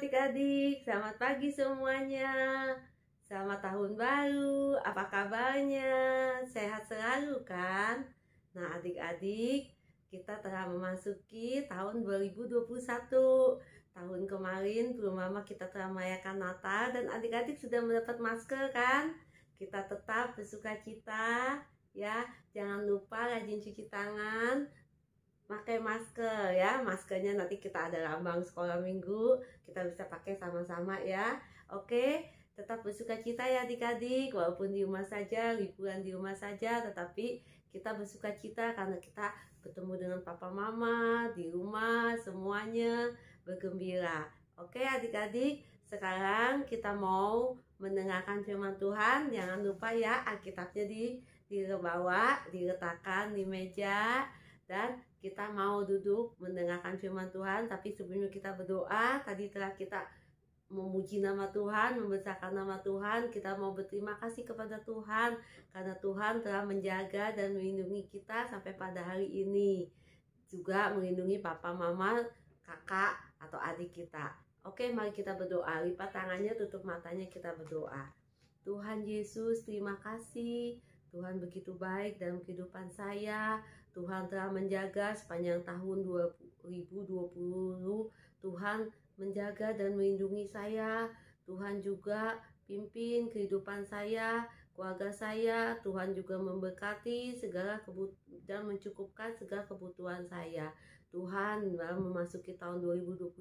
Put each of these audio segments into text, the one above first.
adik-adik, selamat pagi semuanya. Selamat tahun baru, apa kabarnya? Sehat selalu kan? Nah adik-adik, kita telah memasuki tahun 2021. Tahun kemarin belum lama kita telah merayakan Natal dan adik-adik sudah mendapat masker kan? Kita tetap bersukacita ya, jangan lupa rajin cuci tangan, pakai masker ya. Maskernya nanti kita ada lambang sekolah minggu, kita bisa pakai sama-sama ya. Oke, tetap bersukacita ya adik-adik, walaupun di rumah saja, liburan di rumah saja, tetapi kita bersukacita karena kita bertemu dengan papa mama di rumah, semuanya bergembira. Oke adik-adik, sekarang kita mau mendengarkan firman Tuhan. Jangan lupa ya, Alkitabnya di bawah, diletakkan di meja, dan kita mau duduk mendengarkan firman Tuhan. Tapi sebelumnya kita berdoa. Tadi telah kita memuji nama Tuhan, membesarkan nama Tuhan. Kita mau berterima kasih kepada Tuhan karena Tuhan telah menjaga dan melindungi kita sampai pada hari ini. Juga melindungi papa, mama, kakak, atau adik kita. Oke, mari kita berdoa. Lipat tangannya, tutup matanya, kita berdoa. Tuhan Yesus, terima kasih. Tuhan begitu baik dalam kehidupan saya. Tuhan telah menjaga sepanjang tahun 2020. Tuhan menjaga dan melindungi saya. Tuhan juga pimpin kehidupan saya, keluarga saya. Tuhan juga memberkati segala dan mencukupkan segala kebutuhan saya. Tuhan, dalam memasuki tahun 2021,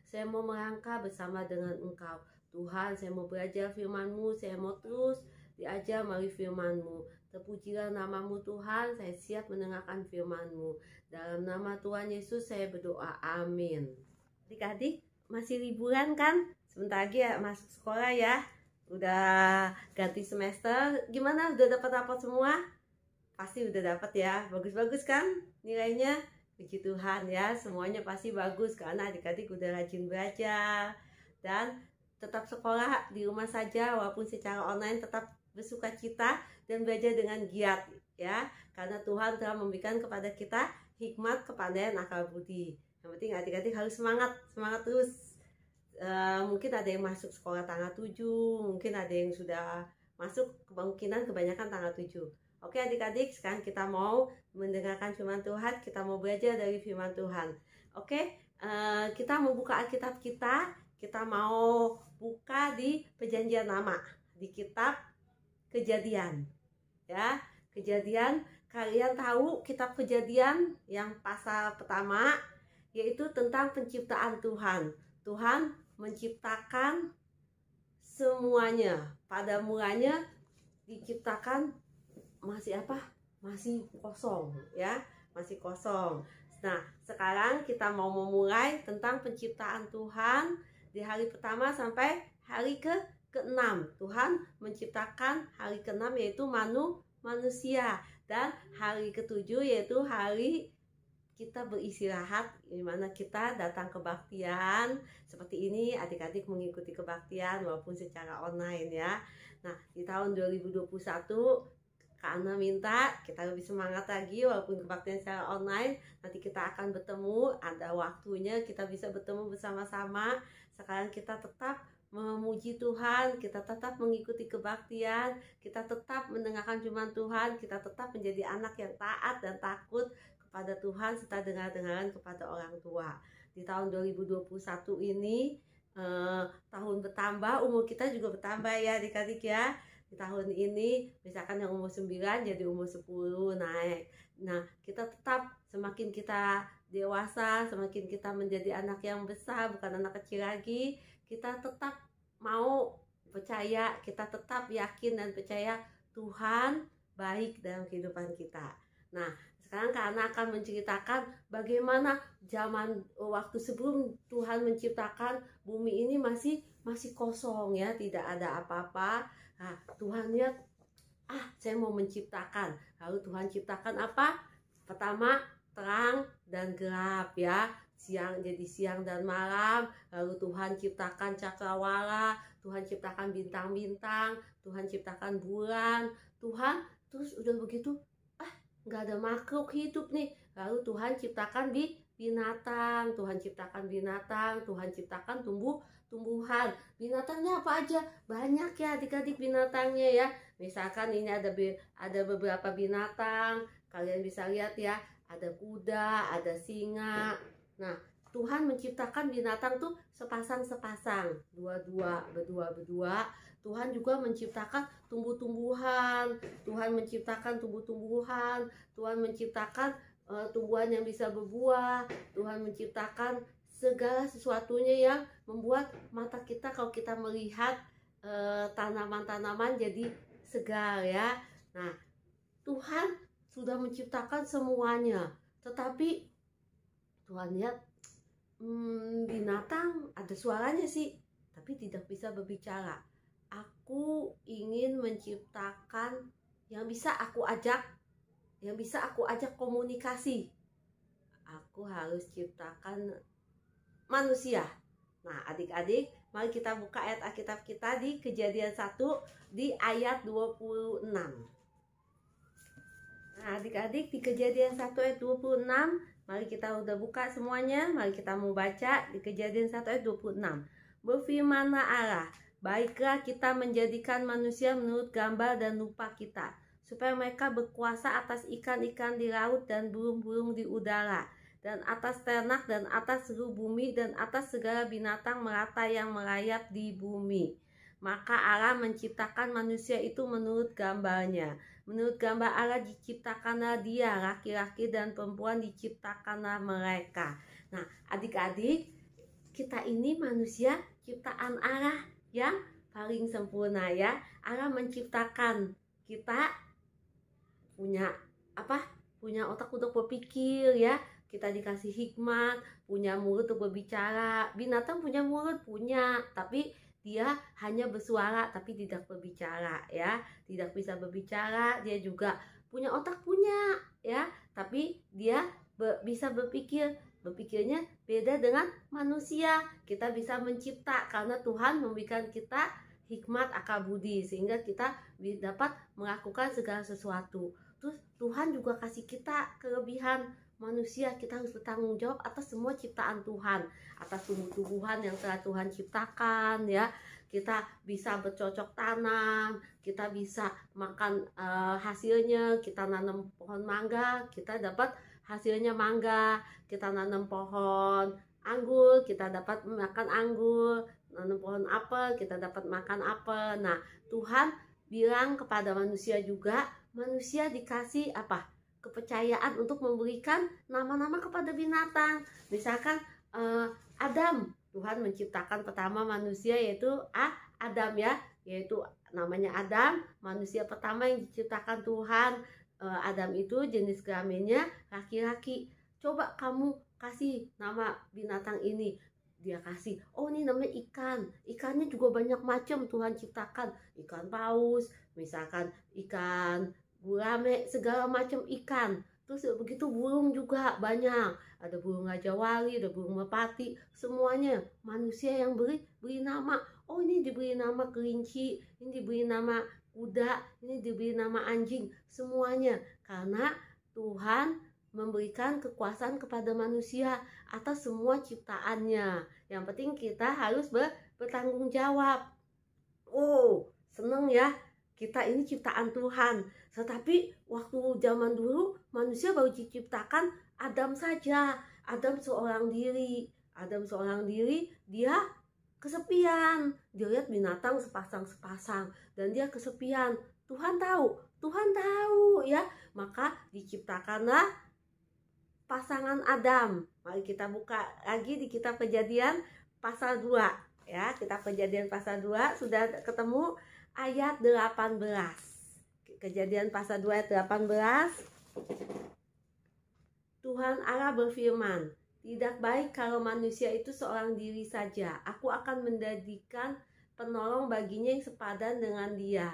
saya mau melangkah bersama dengan Engkau. Tuhan, saya mau belajar firman-Mu, saya mau terus diajar melalui firman-Mu. Terpujilah nama-Mu Tuhan, saya siap mendengarkan firman-Mu. Dalam nama Tuhan Yesus saya berdoa, amin. Adik-adik masih liburan kan? Sebentar lagi ya masuk sekolah ya. Udah ganti semester, gimana? Udah dapat rapot semua? Pasti udah dapat ya, bagus-bagus kan nilainya? Puji Tuhan ya, semuanya pasti bagus karena adik-adik udah rajin belajar. Dan tetap sekolah di rumah saja, walaupun secara online tetap bersukacita dan belajar dengan giat ya, karena Tuhan telah memberikan kepada kita hikmat, kepandaian, akal budi. Yang penting adik-adik harus semangat terus. Mungkin ada yang masuk sekolah tanggal 7, mungkin ada yang sudah masuk, kemungkinan kebanyakan tanggal 7. Oke adik-adik, sekarang kita mau mendengarkan firman Tuhan, kita mau belajar dari firman Tuhan. Oke, kita mau buka Alkitab kita mau buka di Perjanjian Lama, di kitab Kejadian ya. Kejadian, kalian tahu kitab Kejadian yang pasal pertama yaitu tentang penciptaan Tuhan. Tuhan menciptakan semuanya. Pada mulanya diciptakan masih apa? Masih kosong ya, masih kosong. Nah, sekarang kita mau memulai tentang penciptaan Tuhan di hari pertama sampai hari ke-6. Tuhan menciptakan hari ke-6 yaitu manusia, dan hari ke-7 yaitu hari kita beristirahat, di mana kita datang kebaktian seperti ini. Adik-adik mengikuti kebaktian walaupun secara online ya. Nah, di tahun 2021 Kak Ana minta kita lebih semangat lagi, walaupun kebaktian secara online. Nanti kita akan bertemu, ada waktunya kita bisa bertemu bersama-sama. Sekarang kita tetap memuji Tuhan, kita tetap mengikuti kebaktian, kita tetap mendengarkan firman Tuhan, kita tetap menjadi anak yang taat dan takut kepada Tuhan serta dengar-dengaran kepada orang tua. Di tahun 2021 ini tahun bertambah, umur kita juga bertambah ya adik-adik ya. Di tahun ini misalkan yang umur 9 jadi umur 10 naik. Nah, kita tetap semakin kita dewasa, semakin kita menjadi anak yang besar, bukan anak kecil lagi, kita tetap mau percaya, kita tetap yakin dan percaya Tuhan baik dalam kehidupan kita. Nah, sekarang Kak Ana akan menceritakan bagaimana zaman waktu sebelum Tuhan menciptakan bumi ini masih kosong ya, tidak ada apa-apa. Nah, Tuhan lihat, saya mau menciptakan. Lalu Tuhan ciptakan apa? Pertama, terang dan gelap ya. Siang jadi siang dan malam. Lalu Tuhan ciptakan cakrawala, Tuhan ciptakan bintang-bintang, Tuhan ciptakan bulan. Tuhan terus udah begitu, nggak ada makhluk hidup nih. Lalu Tuhan ciptakan binatang, Tuhan ciptakan binatang, Tuhan ciptakan tumbuhan. Binatangnya apa aja? Banyak ya adik-adik binatangnya ya. Misalkan ini ada beberapa binatang, kalian bisa lihat ya, ada kuda, ada singa. Nah, Tuhan menciptakan binatang tuh sepasang-sepasang, berdua. Tuhan juga menciptakan tumbuh-tumbuhan. Tuhan menciptakan tumbuh-tumbuhan. Tuhan menciptakan tumbuhan yang bisa berbuah. Tuhan menciptakan segala sesuatunya yang membuat mata kita kalau kita melihat tanaman-tanaman jadi segar ya. Nah, Tuhan sudah menciptakan semuanya. Tetapi Tuhan lihat binatang ada suaranya sih, tapi tidak bisa berbicara. Aku ingin menciptakan yang bisa aku ajak komunikasi. Aku harus ciptakan manusia. Nah, adik-adik, mari kita buka ayat Alkitab kita di Kejadian 1 di ayat 26. Nah, adik-adik, di Kejadian 1 ayat 26, mari kita udah buka semuanya. Mari kita mau baca di Kejadian 1 ayat 26. Berfirmanlah Allah, baiklah kita menjadikan manusia menurut gambar dan rupa kita, supaya mereka berkuasa atas ikan-ikan di laut dan burung-burung di udara, dan atas ternak, dan atas seluruh bumi, dan atas segala binatang melata yang merayap di bumi. Maka Allah menciptakan manusia itu menurut gambarnya. Menurut gambar Allah diciptakanlah dia, laki-laki dan perempuan diciptakanlah mereka. Nah, adik-adik, kita ini manusia ciptaan Allah yang paling sempurna ya. Allah menciptakan kita punya apa? Punya otak untuk berpikir ya. Kita dikasih hikmat, punya mulut untuk berbicara. Binatang punya mulut, punya, tapi dia hanya bersuara tapi tidak berbicara ya. Tidak bisa berbicara, dia juga punya otak, punya ya, tapi dia bisa berpikir. Berpikirnya beda dengan manusia. Kita bisa mencipta karena Tuhan memberikan kita hikmat akal budi sehingga kita dapat melakukan segala sesuatu. Terus Tuhan juga kasih kita kelebihan. Manusia kita harus bertanggung jawab atas semua ciptaan Tuhan, atas tumbuh-tumbuhan yang telah Tuhan ciptakan ya. Kita bisa bercocok tanam, kita bisa makan hasilnya. Kita nanam pohon mangga, kita dapat hasilnya mangga. Kita nanam pohon anggur, kita dapat makan anggur. Nanam pohon apel, kita dapat makan apel. Nah, Tuhan bilang kepada manusia juga, manusia dikasih apa? Kepercayaan untuk memberikan nama-nama kepada binatang. Misalkan Adam, Tuhan menciptakan pertama manusia yaitu Adam ya, yaitu namanya Adam, manusia pertama yang diciptakan Tuhan. Adam itu jenis kelaminnya laki-laki. Coba kamu kasih nama binatang ini, dia kasih, oh ini namanya ikan. Ikannya juga banyak macam Tuhan ciptakan. Ikan paus, misalkan ikan gurame, segala macam ikan. Terus begitu burung juga banyak. Ada burung raja wali, ada burung merpati, semuanya manusia yang beri nama. Oh ini diberi nama kelinci, ini diberi nama kuda, ini diberi nama anjing. Semuanya karena Tuhan memberikan kekuasaan kepada manusia atas semua ciptaannya. Yang penting kita harus bertanggung jawab. Oh, seneng ya, kita ini ciptaan Tuhan. Tetapi waktu zaman dulu manusia baru diciptakan Adam saja. Adam seorang diri. Dia kesepian. Dia lihat binatang sepasang-sepasang dan dia kesepian. Tuhan tahu ya. Maka diciptakanlah pasangan Adam. Mari kita buka lagi di kitab Kejadian pasal 2 ya. Kitab Kejadian pasal 2 sudah ketemu ayat 18. Kejadian pasal 2 ayat 18. Tuhan Allah berfirman, tidak baik kalau manusia itu seorang diri saja. Aku akan menjadikan penolong baginya yang sepadan dengan dia.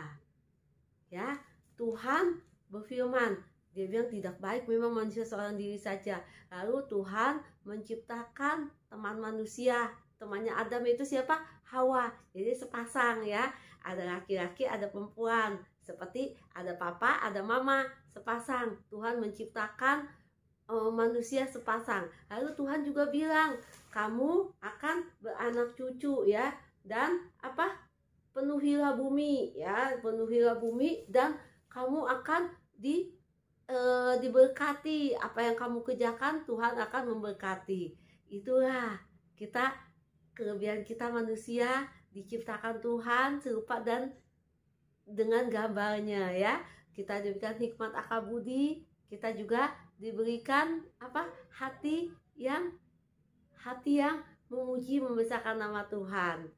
Ya, Tuhan berfirman, dia bilang tidak baik memang manusia seorang diri saja. Lalu Tuhan menciptakan teman manusia. Temannya Adam itu siapa? Hawa. Jadi sepasang ya. Ada laki-laki, ada perempuan. Seperti ada papa, ada mama, sepasang. Tuhan menciptakan manusia sepasang. Lalu Tuhan juga bilang, kamu akan beranak cucu ya, dan apa? Penuhilah bumi ya, penuhilah bumi, dan kamu akan diberkati. Apa yang kamu kerjakan Tuhan akan memberkati. Itulah kita, kelebihan kita manusia diciptakan Tuhan serupa dan dengan gambarnya ya. Kita diberikan hikmat akal budi, kita juga diberikan apa? Hati yang memuji membesarkan nama Tuhan.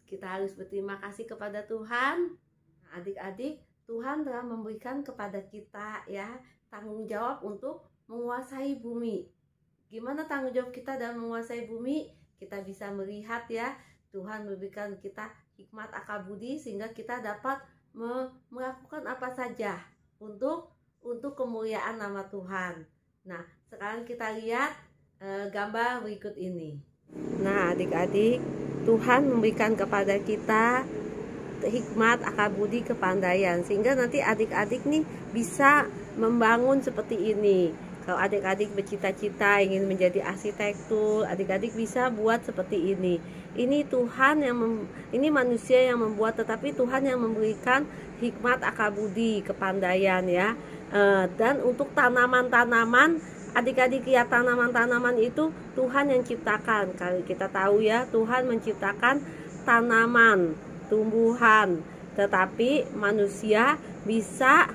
Kita harus berterima kasih kepada Tuhan. Adik-adik, Tuhan telah memberikan kepada kita ya tanggung jawab untuk menguasai bumi. Gimana tanggung jawab kita dalam menguasai bumi? Kita bisa melihat ya, Tuhan memberikan kita hikmat akal budi sehingga kita dapat melakukan apa saja untuk kemuliaan nama Tuhan. Nah, sekarang kita lihat gambar berikut ini. Nah, adik-adik, Tuhan memberikan kepada kita hikmat akal budi kepandaian sehingga nanti adik-adik nih bisa membangun seperti ini. Kalau adik-adik bercita-cita ingin menjadi arsitektur, adik-adik bisa buat seperti ini. Ini Tuhan ini manusia yang membuat, tetapi Tuhan yang memberikan hikmat akal budi kepandaian ya. Dan untuk tanaman-tanaman, adik-adik lihat tanaman-tanaman itu Tuhan yang ciptakan. Kalau kita tahu ya, Tuhan menciptakan tanaman, tumbuhan, tetapi manusia bisa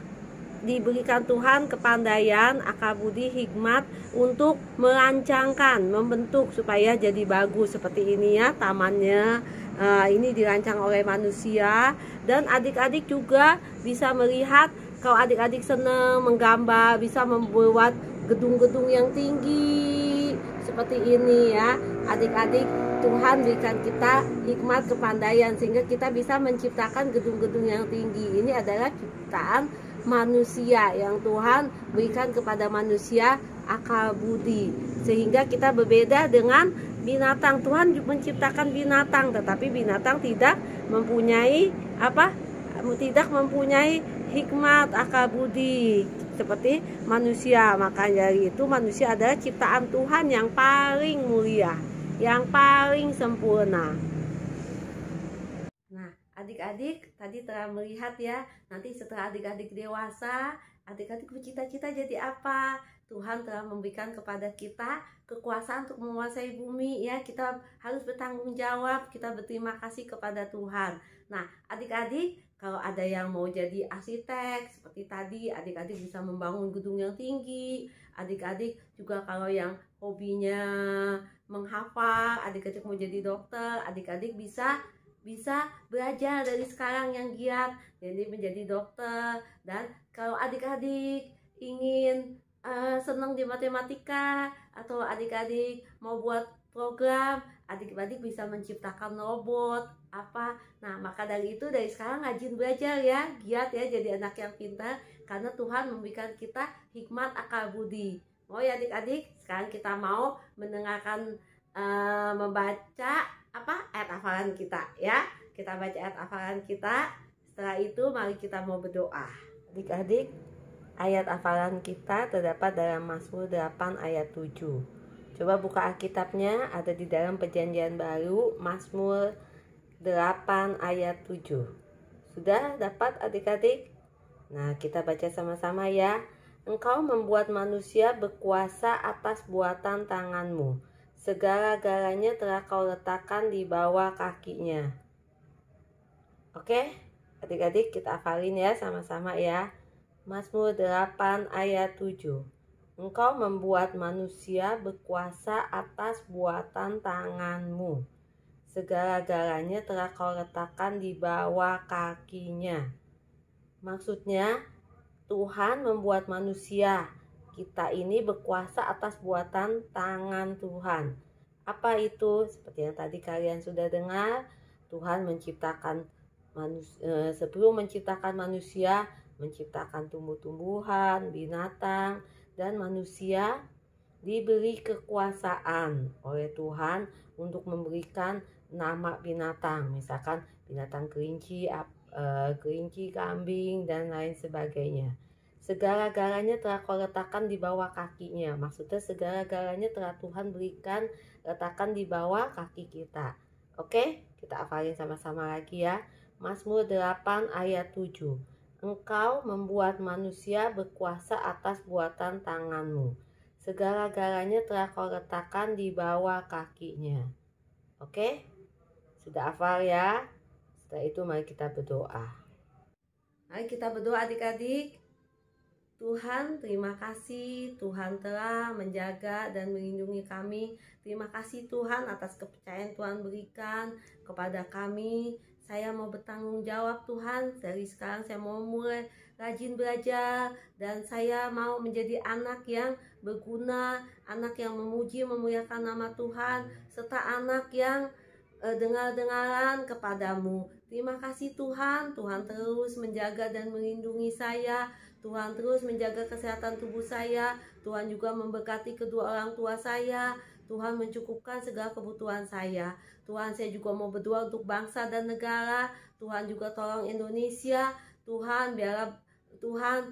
diberikan Tuhan kepandaian, akal budi, hikmat untuk merancangkan, membentuk supaya jadi bagus seperti ini ya tamannya. Ini dirancang oleh manusia, dan adik-adik juga bisa melihat kalau adik-adik senang menggambar, bisa membuat gedung-gedung yang tinggi seperti ini ya. Adik-adik, Tuhan berikan kita hikmat kepandaian sehingga kita bisa menciptakan gedung-gedung yang tinggi. Ini adalah ciptaan manusia yang Tuhan berikan kepada manusia akal budi sehingga kita berbeda dengan binatang. Tuhan menciptakan binatang, tetapi binatang tidak mempunyai hikmat akal budi seperti manusia. Makanya dari itu manusia adalah ciptaan Tuhan yang paling mulia, yang paling sempurna. Nah, adik-adik tadi telah melihat ya, nanti setelah adik-adik dewasa, adik-adik bercita-cita jadi apa? Tuhan telah memberikan kepada kita kekuasaan untuk menguasai bumi ya. Kita harus bertanggung jawab, kita berterima kasih kepada Tuhan. Nah, adik-adik kalau ada yang mau jadi arsitek seperti tadi, adik-adik bisa membangun gedung yang tinggi. Adik-adik juga kalau yang hobinya menghafal, adik-adik mau jadi dokter, adik-adik bisa belajar dari sekarang yang giat jadi menjadi dokter. Dan kalau adik-adik ingin senang di matematika atau adik-adik mau buat program, adik-adik bisa menciptakan robot apa. Nah, maka dari itu dari sekarang rajin belajar ya, giat ya jadi anak yang pintar karena Tuhan memberikan kita hikmat akal budi. Mau ya adik-adik? Sekarang kita mau mendengarkan membaca ayat hafalan kita ya. Kita baca ayat hafalan kita. Setelah itu mari kita mau berdoa. Adik-adik, ayat hafalan kita terdapat dalam Mazmur 8 ayat 7. Coba buka Alkitabnya, ada di dalam Perjanjian Baru, Mazmur 8 ayat 7. Sudah dapat adik-adik? Nah, kita baca sama-sama ya. Engkau membuat manusia berkuasa atas buatan tanganmu. Segala-galanya telah kau letakkan di bawah kakinya. Oke, adik-adik kita hafalin ya sama-sama ya. Mazmur 8 ayat 7. Engkau membuat manusia berkuasa atas buatan tanganmu. Segala-galanya telah kau letakkan di bawah kakinya. Maksudnya Tuhan membuat manusia, kita ini berkuasa atas buatan tangan Tuhan. Apa itu? Seperti yang tadi kalian sudah dengar, Tuhan menciptakan manusia, sebelum menciptakan manusia, menciptakan tumbuh-tumbuhan, binatang, dan manusia diberi kekuasaan oleh Tuhan untuk memberikan nama binatang, misalkan binatang kelinci, kambing, dan lain sebagainya. Segala-galanya telah Kau letakkan di bawah kakinya. Maksudnya segala-galanya telah Tuhan berikan, letakkan di bawah kaki kita. Oke, kita hafalin sama-sama lagi ya. Mazmur 8 ayat 7. Engkau membuat manusia berkuasa atas buatan tanganmu. Segala-galanya telah Kau letakkan di bawah kakinya. Oke? Sudah hafal ya? Setelah itu mari kita berdoa. Mari kita berdoa adik-adik. Tuhan, terima kasih Tuhan telah menjaga dan melindungi kami. Terima kasih Tuhan atas kepercayaan Tuhan berikan kepada kami. Saya mau bertanggung jawab Tuhan. Dari sekarang saya mau mulai rajin belajar. Dan saya mau menjadi anak yang berguna, anak yang memuji, memuliakan nama Tuhan, serta anak yang dengar-dengaran kepadamu. Terima kasih Tuhan. Tuhan terus menjaga dan melindungi saya. Tuhan terus menjaga kesehatan tubuh saya. Tuhan juga memberkati kedua orang tua saya. Tuhan mencukupkan segala kebutuhan saya. Tuhan, saya juga mau berdoa untuk bangsa dan negara. Tuhan juga tolong Indonesia. Tuhan, biarlah Tuhan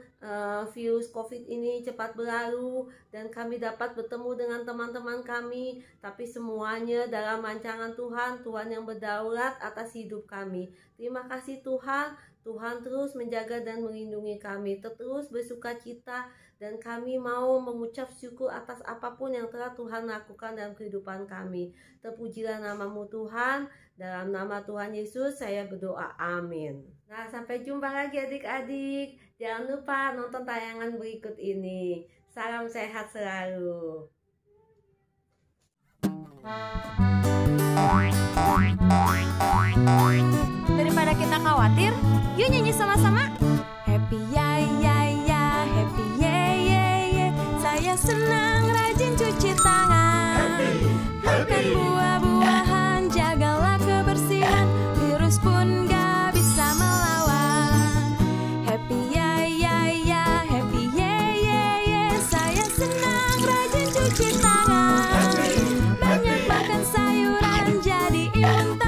virus COVID ini cepat berlalu dan kami dapat bertemu dengan teman-teman kami. Tapi semuanya dalam rancangan Tuhan, Tuhan yang berdaulat atas hidup kami. Terima kasih Tuhan. Tuhan terus menjaga dan melindungi kami, terus bersuka cita, dan kami mau mengucap syukur atas apapun yang telah Tuhan lakukan dalam kehidupan kami. Terpujilah nama-Mu Tuhan, dalam nama Tuhan Yesus saya berdoa, amin. Nah, sampai jumpa lagi adik-adik. Jangan lupa nonton tayangan berikut ini. Salam sehat selalu. Daripada kita khawatir, yuk nyanyi sama-sama. Happy ya ya ya, happy ye ye ye. Saya senang rajin cuci tangan. Makan buah-buahan, jagalah kebersihan. Virus pun gak bisa melawan. Happy ya ya ya, happy ye ye ye. Saya senang rajin cuci tangan. Banyak makan sayuran, jadi imun